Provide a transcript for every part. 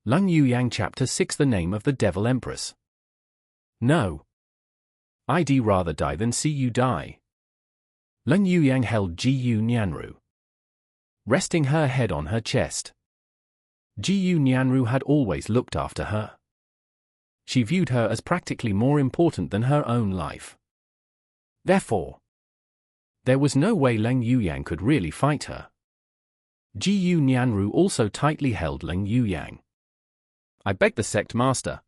Lung Yueyang Chapter 6 The Name of the Devil Empress. No. I'd rather die than see you die. Lung Yueyang held Ji Nianru, resting her head on her chest. Ji Nianru had always looked after her. She viewed her as practically more important than her own life. Therefore, there was no way Lung Yueyang could really fight her. Ji Nianru also tightly held Lung Yueyang. I beg the sect master.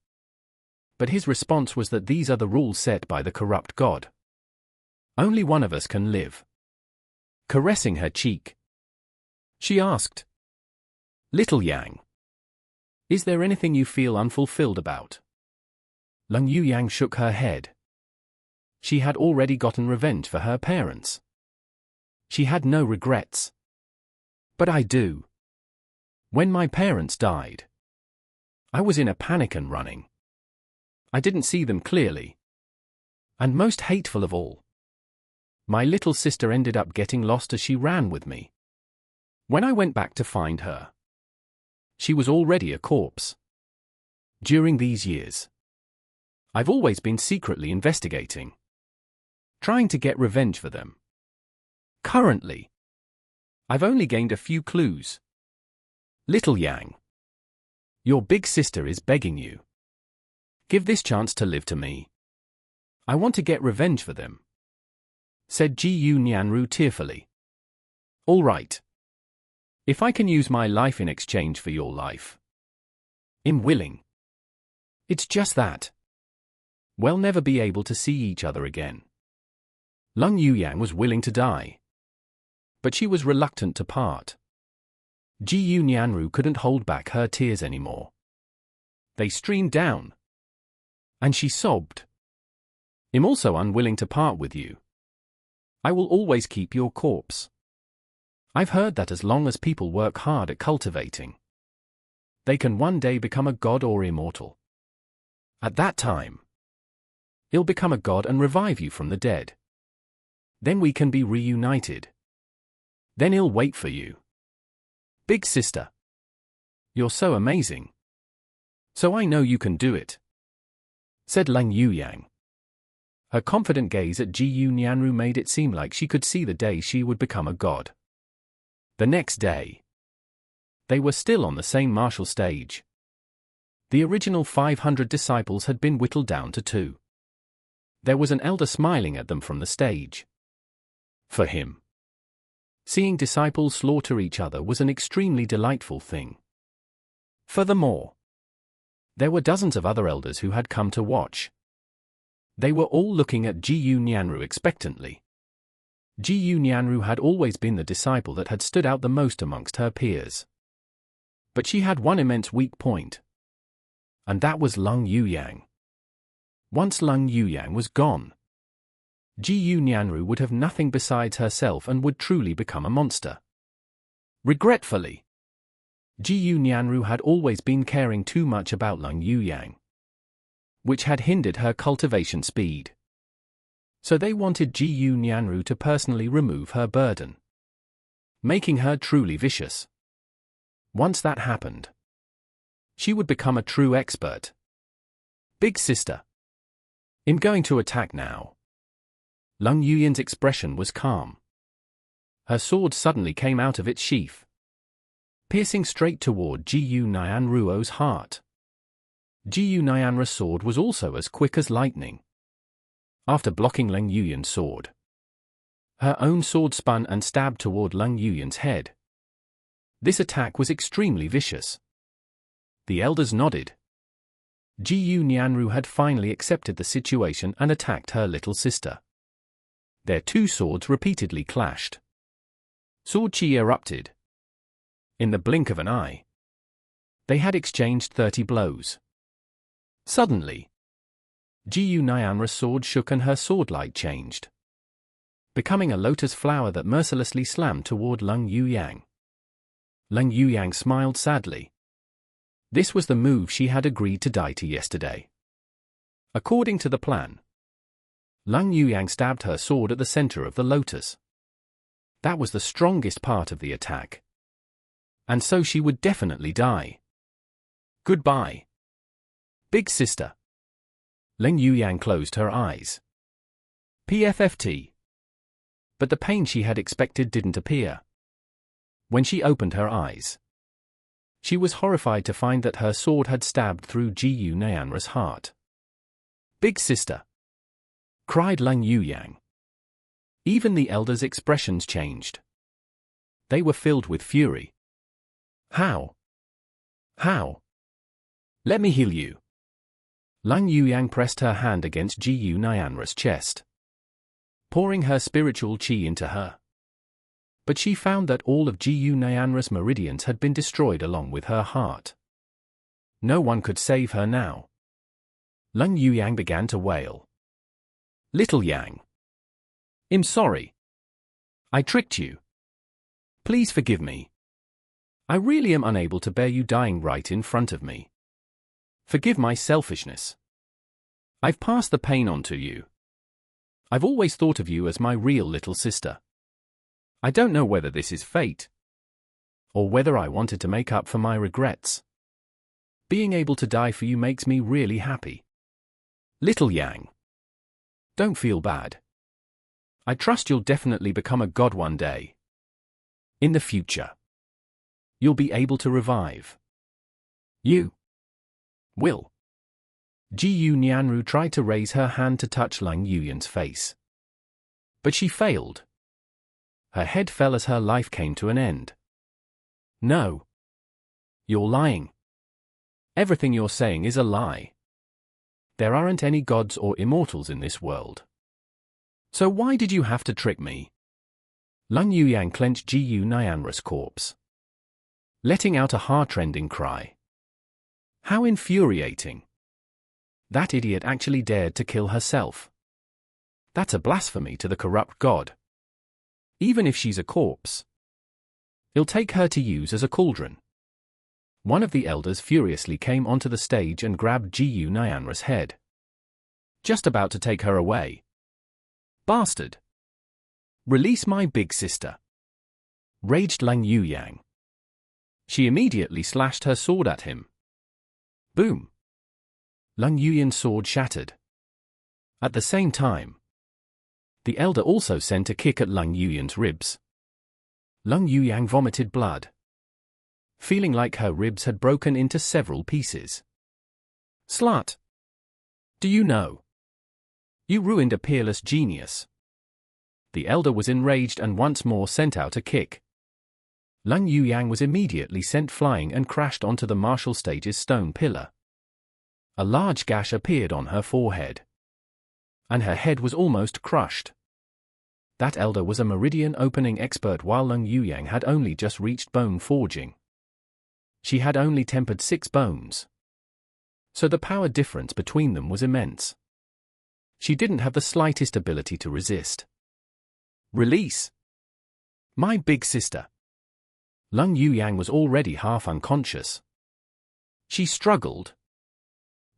But his response was that these are the rules set by the corrupt god. Only one of us can live. Caressing her cheek, she asked, Little Yang, is there anything you feel unfulfilled about? Lung Yueyang shook her head. She had already gotten revenge for her parents. She had no regrets. But I do. When my parents died, I was in a panic and running. I didn't see them clearly. And most hateful of all, my little sister ended up getting lost as she ran with me. When I went back to find her, she was already a corpse. During these years, I've always been secretly investigating, trying to get revenge for them. Currently, I've only gained a few clues. Little Yang, your big sister is begging you. Give this chance to live to me. I want to get revenge for them, said Ji Nianru tearfully. All right. If I can use my life in exchange for your life, I'm willing. It's just that we'll never be able to see each other again. Lung Yueyang was willing to die, but she was reluctant to part. Ji Nianru couldn't hold back her tears anymore. They streamed down, and she sobbed. I'm also unwilling to part with you. I will always keep your corpse. I've heard that as long as people work hard at cultivating, they can one day become a god or immortal. At that time, he'll become a god and revive you from the dead. Then we can be reunited. Then he'll wait for you. Big sister, you're so amazing. So I know you can do it, said Lung Yueyang. Her confident gaze at Ji Nianru made it seem like she could see the day she would become a god. The next day, they were still on the same martial stage. The original 500 disciples had been whittled down to 2. There was an elder smiling at them from the stage. For him, seeing disciples slaughter each other was an extremely delightful thing. Furthermore, there were dozens of other elders who had come to watch. They were all looking at Ji Nianru expectantly. Ji Nianru had always been the disciple that had stood out the most amongst her peers. But she had one immense weak point, and that was Lung Yueyang. Once Lung Yueyang was gone, Ji Nianru would have nothing besides herself and would truly become a monster. Regretfully, Ji Nianru had always been caring too much about Lung Yueyang, which had hindered her cultivation speed. So they wanted Ji Nianru to personally remove her burden, making her truly vicious. Once that happened, she would become a true expert. Big sister, I'm going to attack now. Lung Yueyang's expression was calm. Her sword suddenly came out of its sheath, piercing straight toward Ji Nianru's heart. Ji Nianru's sword was also as quick as lightning. After blocking Lung Yueyang's sword, her own sword spun and stabbed toward Lung Yueyang's head. This attack was extremely vicious. The elders nodded. Ji Nianru had finally accepted the situation and attacked her little sister. Their two swords repeatedly clashed. Sword chi erupted. In the blink of an eye, they had exchanged 30 blows. Suddenly, Ji Nianru's sword shook and her sword light changed, becoming a lotus flower that mercilessly slammed toward Lung Yueyang. Lung Yueyang smiled sadly. This was the move she had agreed to die to yesterday. According to the plan, Lung Yueyang stabbed her sword at the center of the lotus. That was the strongest part of the attack, and so she would definitely die. Goodbye. Big sister. Leng Yuyang closed her eyes. PFFT. But the pain she had expected didn't appear. When she opened her eyes, she was horrified to find that her sword had stabbed through Gu Nianra's heart. Big sister, cried Leng Yuyang. Even the elders' expressions changed. They were filled with fury. How? How? Let me heal you. Leng Yuyang pressed her hand against Gu Nianra's chest, pouring her spiritual qi into her. But she found that all of Gu Nianra's meridians had been destroyed along with her heart. No one could save her now. Leng Yuyang began to wail. Little Yang. I'm sorry. I tricked you. Please forgive me. I really am unable to bear you dying right in front of me. Forgive my selfishness. I've passed the pain on to you. I've always thought of you as my real little sister. I don't know whether this is fate, or whether I wanted to make up for my regrets. Being able to die for you makes me really happy. Little Yang. Don't feel bad. I trust you'll definitely become a god one day. In the future, you'll be able to revive. You will. Gu Nianru tried to raise her hand to touch Leng Yuyang's face, but she failed. Her head fell as her life came to an end. No. You're lying. Everything you're saying is a lie. There aren't any gods or immortals in this world. So why did you have to trick me? Leng Yuyang clenched Gu Nianra's corpse, letting out a heart-rending cry. How infuriating. That idiot actually dared to kill herself. That's a blasphemy to the corrupt god. Even if she's a corpse, he'll take her to use as a cauldron. One of the elders furiously came onto the stage and grabbed Gu Nianra's head, just about to take her away. Bastard! Release my big sister! Raged Leng Yuyang. She immediately slashed her sword at him. Boom! Leng Yuyang's sword shattered. At the same time, the elder also sent a kick at Leng Yuyang's ribs. Leng Yuyang vomited blood, feeling like her ribs had broken into several pieces. Slut! Do you know? You ruined a peerless genius. The elder was enraged and once more sent out a kick. Leng Yuyang was immediately sent flying and crashed onto the martial stage's stone pillar. A large gash appeared on her forehead, and her head was almost crushed. That elder was a meridian opening expert while Leng Yuyang had only just reached bone forging. She had only tempered 6 bones, so the power difference between them was immense. She didn't have the slightest ability to resist. Release my big sister. Leng Yuyang was already half unconscious. She struggled,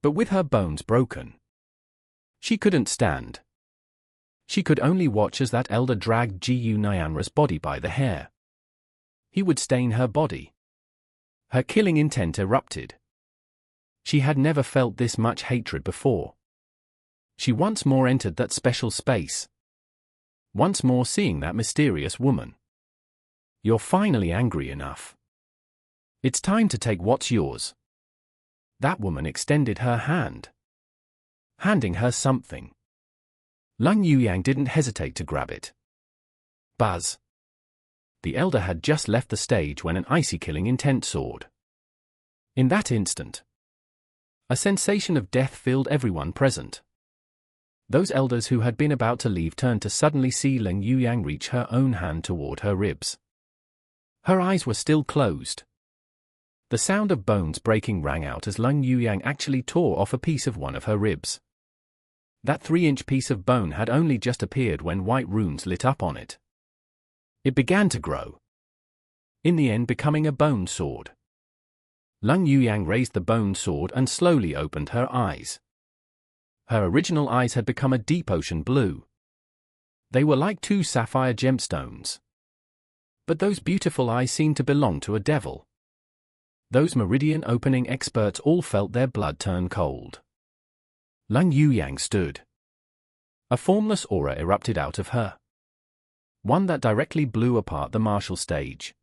but with her bones broken, she couldn't stand. She could only watch as that elder dragged Gu Nianra's body by the hair. He would stain her body. Her killing intent erupted. She had never felt this much hatred before. She once more entered that special space, once more seeing that mysterious woman. You're finally angry enough. It's time to take what's yours. That woman extended her hand, handing her something. Leng Yuyang didn't hesitate to grab it. Buzz! The elder had just left the stage when an icy killing intent soared. In that instant, a sensation of death filled everyone present. Those elders who had been about to leave turned to suddenly see Leng Yuyang reach her own hand toward her ribs. Her eyes were still closed. The sound of bones breaking rang out as Leng Yuyang actually tore off a piece of one of her ribs. That 3-inch piece of bone had only just appeared when white runes lit up on it. It began to grow, in the end becoming a bone sword. Leng Yuyang raised the bone sword and slowly opened her eyes. Her original eyes had become a deep ocean blue. They were like 2 sapphire gemstones. But those beautiful eyes seemed to belong to a devil. Those meridian opening experts all felt their blood turn cold. Lung Yuyang stood. A formless aura erupted out of her. One that directly blew apart the martial stage.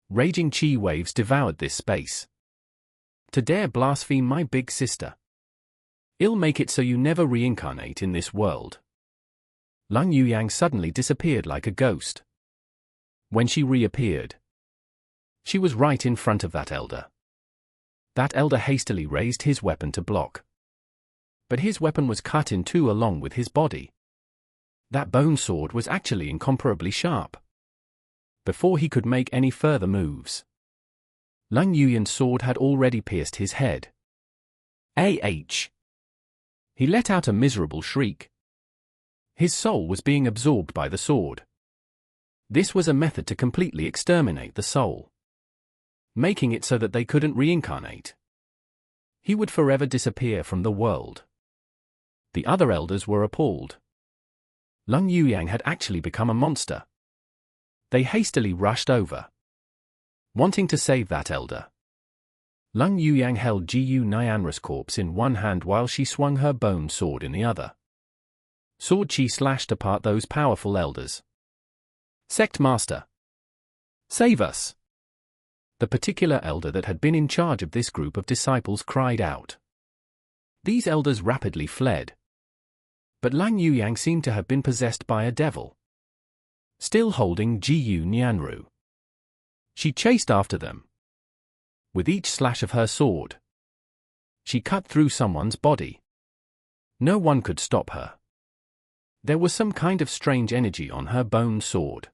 Raging chi waves devoured this space. To dare blaspheme my big sister. I'll make it so you never reincarnate in this world. Lung Yuyang suddenly disappeared like a ghost. When she reappeared, she was right in front of that elder. That elder hastily raised his weapon to block. But his weapon was cut in two along with his body. That bone sword was actually incomparably sharp. Before he could make any further moves, Lung Yuyan's sword had already pierced his head. He let out a miserable shriek. His soul was being absorbed by the sword. This was a method to completely exterminate the soul, making it so that they couldn't reincarnate. He would forever disappear from the world. The other elders were appalled. Lung Yuyang had actually become a monster. They hastily rushed over, wanting to save that elder. Lung Yuyang held Jiyu Nianra's corpse in one hand while she swung her bone sword in the other. Sword chi slashed apart those powerful elders. Sect Master, save us! The particular elder that had been in charge of this group of disciples cried out. These elders rapidly fled. But Lung Yuyang seemed to have been possessed by a devil. Still holding Jiyu Nianru, she chased after them. With each slash of her sword, she cut through someone's body. No one could stop her. There was some kind of strange energy on her bone sword.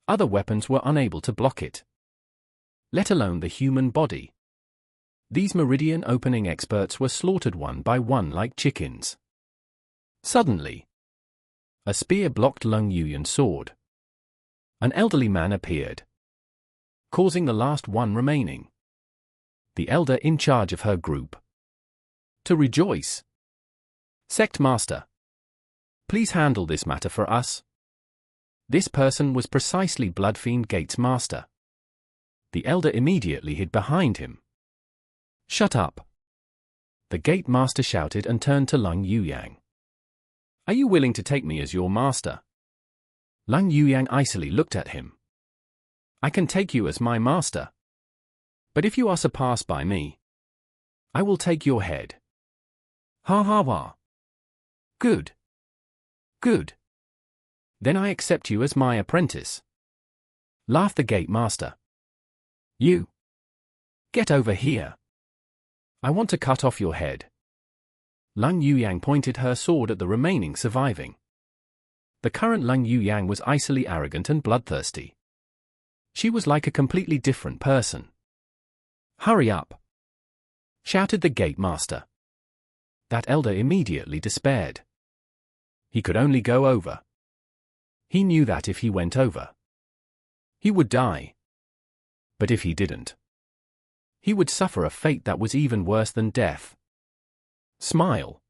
Other weapons were unable to block it, let alone the human body. These meridian opening experts were slaughtered one by one like chickens. Suddenly, a spear blocked Lung Yuyan's sword. An elderly man appeared, causing the last one remaining, the elder in charge of her group, to rejoice. Sect Master, please handle this matter for us. This person was precisely Bloodfiend Gate's master. The elder immediately hid behind him. Shut up! The Gate Master shouted and turned to Lung Yuyang. Are you willing to take me as your master? Lung Yuyang icily looked at him. I can take you as my master. But if you are surpassed by me, I will take your head. Ha ha ha. Good. Good. Then I accept you as my apprentice. Laughed the Gate Master. You. Get over here. I want to cut off your head. Lung Yuyang pointed her sword at the remaining surviving. The current Lung Yuyang was icily arrogant and bloodthirsty. She was like a completely different person. Hurry up! Shouted the Gate Master. That elder immediately despaired. He could only go over. He knew that if he went over, he would die. But if he didn't, he would suffer a fate that was even worse than death. Smile,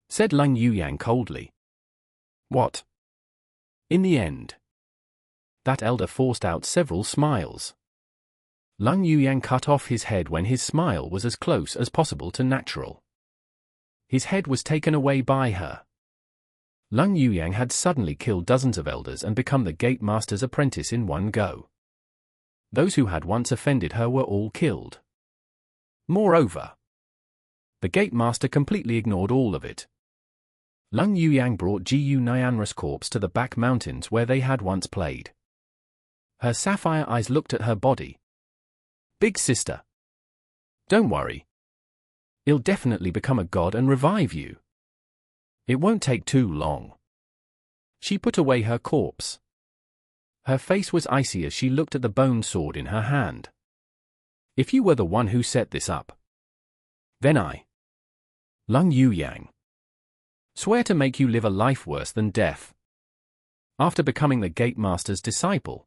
said Lung Yuyang coldly. What? In the end, that elder forced out several smiles. Lung Yuyang cut off his head when his smile was as close as possible to natural. His head was taken away by her. Lung Yuyang had suddenly killed dozens of elders and become the Gate Master's apprentice in one go. Those who had once offended her were all killed. Moreover, the Gate Master completely ignored all of it. Lung Yuyang brought Jiyu Nianra's corpse to the back mountains where they had once played. Her sapphire eyes looked at her body. Big sister, don't worry. I'll definitely become a god and revive you. It won't take too long. She put away her corpse. Her face was icy as she looked at the bone sword in her hand. If you were the one who set this up, then I, Lung Yuyang, swear to make you live a life worse than death. After becoming the Gate Master's disciple,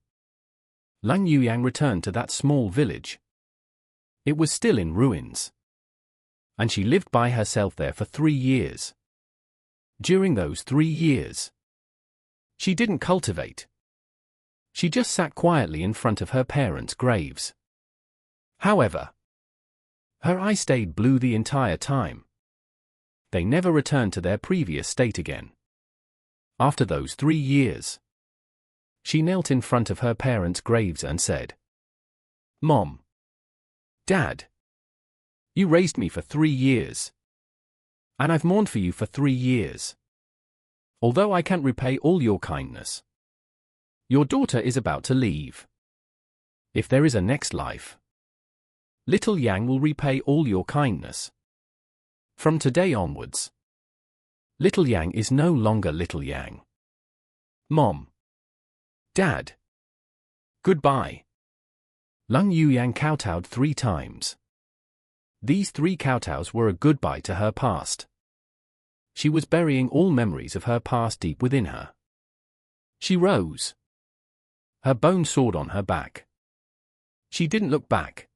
Lung Yuyang returned to that small village. It was still in ruins, and she lived by herself there for 3 years. During those 3 years, she didn't cultivate. She just sat quietly in front of her parents' graves. However, her eye stayed blue the entire time. They never returned to their previous state again. After those 3 years, she knelt in front of her parents' graves and said, "Mom, Dad, you raised me for 3 years. And I've mourned for you for 3 years. Although I can't repay all your kindness, your daughter is about to leave. If there is a next life, little Yang will repay all your kindness. From today onwards, little Yang is no longer little Yang. Mom, Dad, goodbye." Lung Yuyang kowtowed 3 times. These 3 kowtows were a goodbye to her past. She was burying all memories of her past deep within her. She rose, her bone sword on her back. She didn't look back.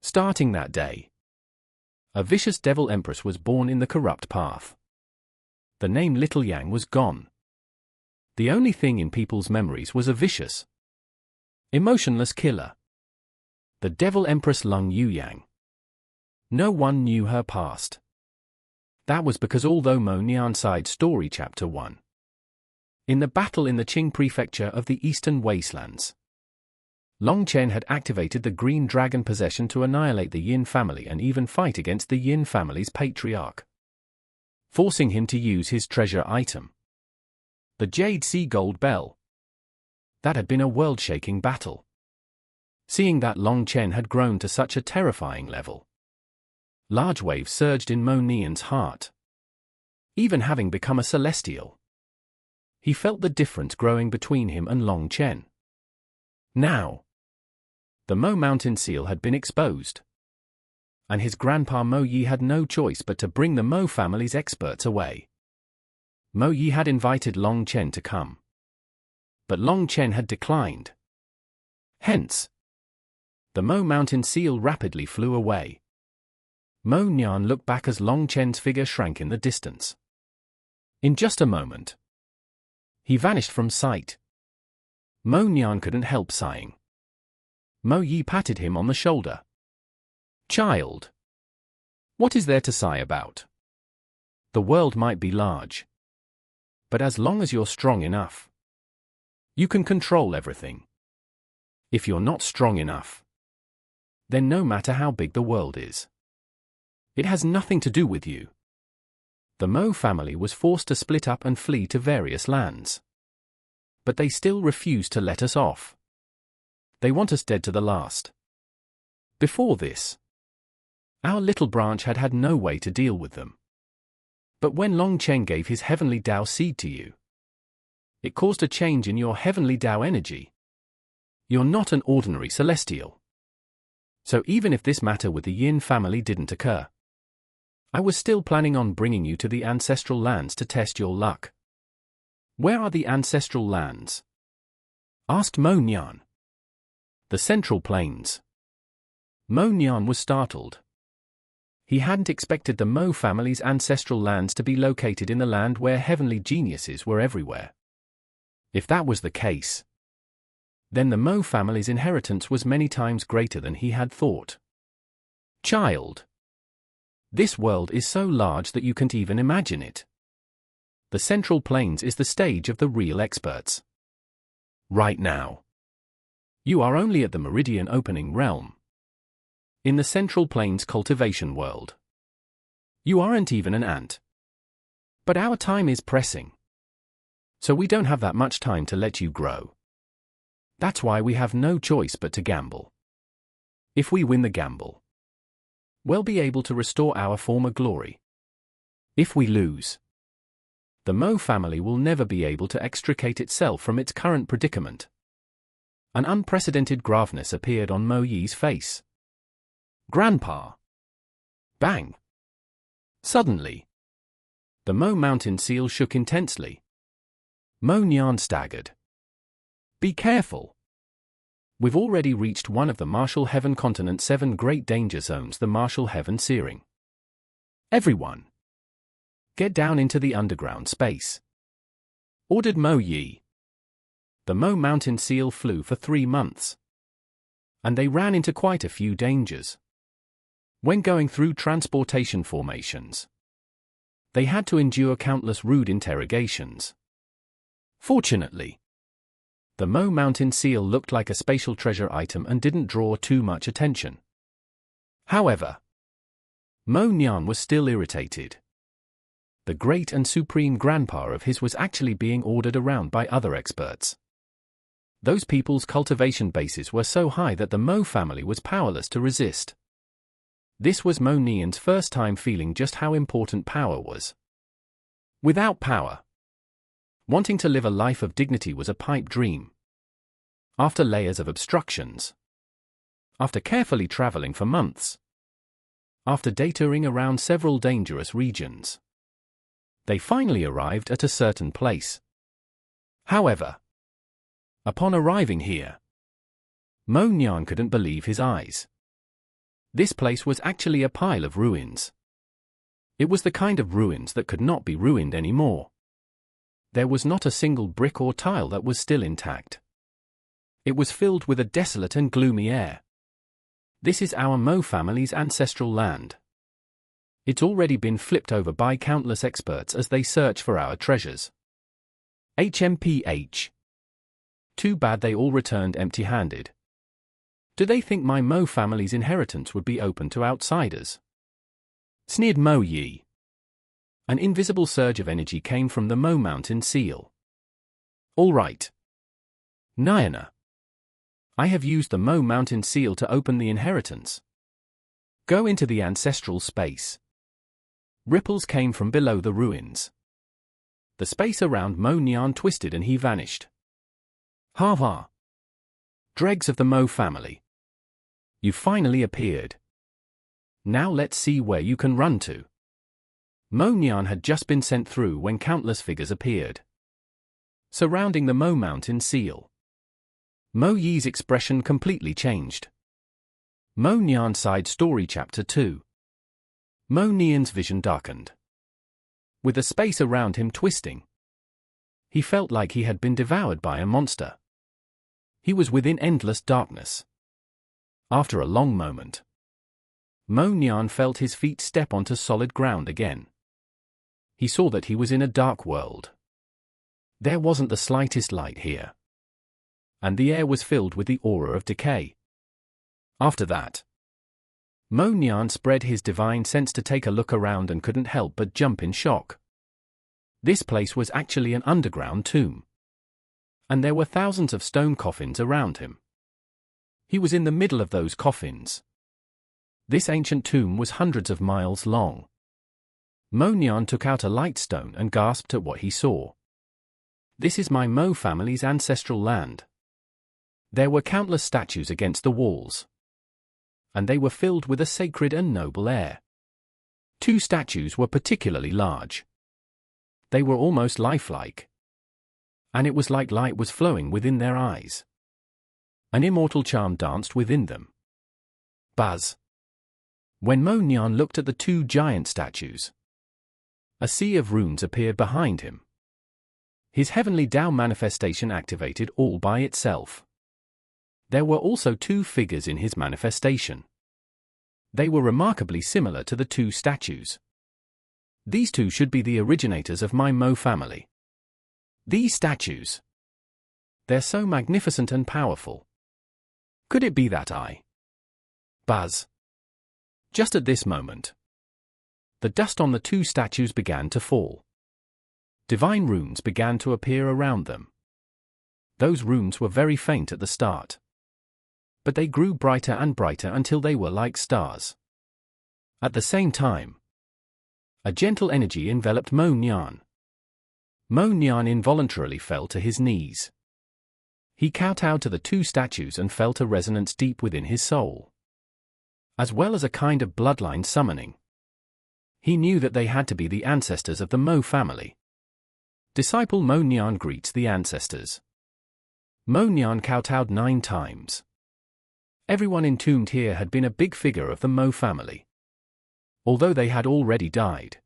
Starting that day, a vicious devil empress was born in the corrupt path. The name Little Yang was gone. The only thing in people's memories was a vicious, emotionless killer. The devil empress Lung Yuyang. No one knew her past. That was because although Mo Nian side story chapter 1. In the battle in the Qing prefecture of the Eastern Wastelands, Long Chen had activated the Green Dragon possession to annihilate the Yin family and even fight against the Yin family's patriarch, forcing him to use his treasure item, the Jade Sea Gold Bell. That had been a world-shaking battle. Seeing that Long Chen had grown to such a terrifying level, large waves surged in Mo Nian's heart. Even having become a celestial, he felt the difference growing between him and Long Chen. Now, the Mo Mountain seal had been exposed, and his grandpa Mo Yi had no choice but to bring the Mo family's experts away. Mo Yi had invited Long Chen to come, but Long Chen had declined. Hence, the Mo Mountain seal rapidly flew away. Mo Nian looked back as Long Chen's figure shrank in the distance. In just a moment, he vanished from sight. Mo Nian couldn't help sighing. Mo Yi patted him on the shoulder. "Child, what is there to sigh about? The world might be large, but as long as you're strong enough, you can control everything. If you're not strong enough, then no matter how big the world is, it has nothing to do with you." The Mo family was forced to split up and flee to various lands. But they still refuse to let us off. They want us dead to the last. Before this, our little branch had had no way to deal with them. But when Long Chen gave his heavenly Tao seed to you, it caused a change in your heavenly Tao energy. You're not an ordinary celestial. So even if this matter with the Yin family didn't occur, I was still planning on bringing you to the ancestral lands to test your luck. "Where are the ancestral lands?" asked Mo Nian. "The Central Plains." Mo Nian was startled. He hadn't expected the Mo family's ancestral lands to be located in the land where heavenly geniuses were everywhere. If that was the case, then the Mo family's inheritance was many times greater than he had thought. "Child, this world is so large that you can't even imagine it. The Central Plains is the stage of the real experts. Right now, you are only at the Meridian Opening realm. In the Central Plains cultivation world, you aren't even an ant. But our time is pressing, so we don't have that much time to let you grow. That's why we have no choice but to gamble. If we win the gamble, we'll be able to restore our former glory. If we lose, the Mo family will never be able to extricate itself from its current predicament." An unprecedented graveness appeared on Mo Yi's face. "Grandpa!" Bang! Suddenly, the Mo Mountain seal shook intensely. Mo Nian staggered. "Be careful. We've already reached one of the Martial Heaven Continent's 7 great danger zones, the Martial Heaven Searing. Everyone, get down into the underground space," ordered Mo Yi. The Mo Mountain seal flew for 3 months. And they ran into quite a few dangers. When going through transportation formations, they had to endure countless rude interrogations. Fortunately, the Mo Mountain seal looked like a spatial treasure item and didn't draw too much attention. However, Mo Nian was still irritated. The great and supreme grandpa of his was actually being ordered around by other experts. Those people's cultivation bases were so high that the Mo family was powerless to resist. This was Mo Nian's first time feeling just how important power was. Without power, wanting to live a life of dignity was a pipe dream. After layers of obstructions, after carefully traveling for months, after detoring around several dangerous regions, they finally arrived at a certain place. However, upon arriving here, Mo Nian couldn't believe his eyes. This place was actually a pile of ruins. It was the kind of ruins that could not be ruined anymore. There was not a single brick or tile that was still intact. It was filled with a desolate and gloomy air. This is our Mo family's ancestral land. It's already been flipped over by countless experts as they search for our treasures. HMPH. Too bad they all returned empty-handed. Do they think my Mo family's inheritance would be open to outsiders? Sneered Mo Yi. An invisible surge of energy came from the Mo Mountain seal. All right, Nian. I have used the Mo Mountain seal to open the inheritance. Go into the ancestral space. Ripples came from below the ruins. The space around Mo Nian twisted and he vanished. Ha ha. Dregs of the Mo family. You finally appeared. Now let's see where you can run to. Mo Nian had just been sent through when countless figures appeared, surrounding the Mo Mountain seal. Mo Yi's expression completely changed. Mo Nian side story chapter 2. Mo Nian's vision darkened, with the space around him twisting. He felt like he had been devoured by a monster. He was within endless darkness. After a long moment, Mo Nian felt his feet step onto solid ground again. He saw that he was in a dark world. There wasn't the slightest light here, and the air was filled with the aura of decay. After that, Mo Nian spread his divine sense to take a look around and couldn't help but jump in shock. This place was actually an underground tomb, and there were thousands of stone coffins around him. He was in the middle of those coffins. This ancient tomb was hundreds of miles long. Mo Nian took out a light stone and gasped at what he saw. This is my Mo family's ancestral land. There were countless statues against the walls, and they were filled with a sacred and noble air. 2 statues were particularly large. They were almost lifelike, and it was like light was flowing within their eyes. An immortal charm danced within them. Buzz. When Mo Nian looked at the 2 giant statues, a sea of runes appeared behind him. His heavenly Tao manifestation activated all by itself. There were also 2 figures in his manifestation. They were remarkably similar to the 2 statues. These 2 should be the originators of my Mo family. These statues. They're so magnificent and powerful. Could it be that I? Buzz. Just at this moment, the dust on the 2 statues began to fall. Divine runes began to appear around them. Those runes were very faint at the start, but they grew brighter and brighter until they were like stars. At the same time, a gentle energy enveloped Mo Nian. Mo Nian involuntarily fell to his knees. He kowtowed to the 2 statues and felt a resonance deep within his soul, as well as a kind of bloodline summoning. He knew that they had to be the ancestors of the Mo family. Disciple Mo Nian greets the ancestors. Mo Nian kowtowed 9 times. Everyone entombed here had been a big figure of the Mo family, although they had already died.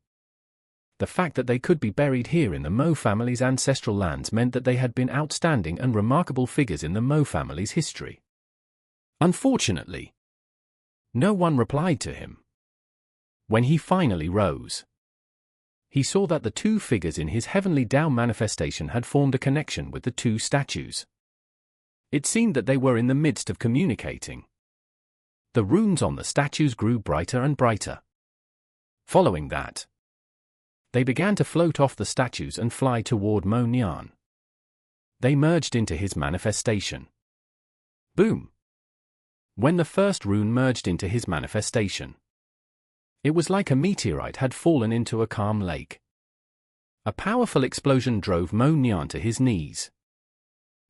The fact that they could be buried here in the Mo family's ancestral lands meant that they had been outstanding and remarkable figures in the Mo family's history. Unfortunately, no one replied to him. When he finally rose, he saw that the two figures in his heavenly Tao manifestation had formed a connection with the two statues. It seemed that they were in the midst of communicating. The runes on the statues grew brighter and brighter. Following that, they began to float off the statues and fly toward Nian. They merged into his manifestation. Boom! When the first rune merged into his manifestation, it was like a meteorite had fallen into a calm lake. A powerful explosion drove Nian to his knees.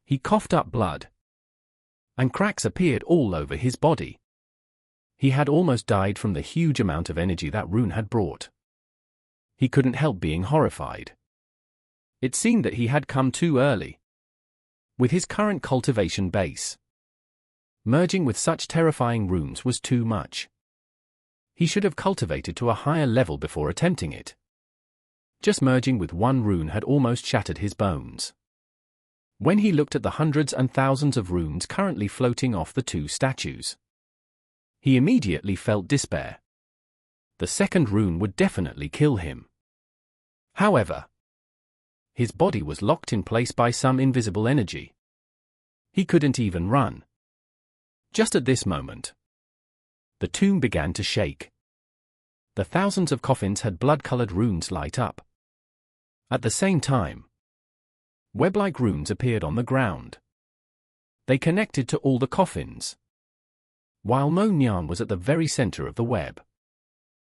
He coughed up blood, and cracks appeared all over his body. He had almost died from the huge amount of energy that rune had brought. He couldn't help being horrified. It seemed that he had come too early. With his current cultivation base, merging with such terrifying runes was too much. He should have cultivated to a higher level before attempting it. Just merging with one rune had almost shattered his bones. When he looked at the hundreds and thousands of runes currently floating off the two statues, he immediately felt despair. The second rune would definitely kill him. However, his body was locked in place by some invisible energy. He couldn't even run. Just at this moment, the tomb began to shake. The thousands of coffins had blood-colored runes light up. At the same time, web-like runes appeared on the ground. They connected to all the coffins, while Nian was at the very center of the web.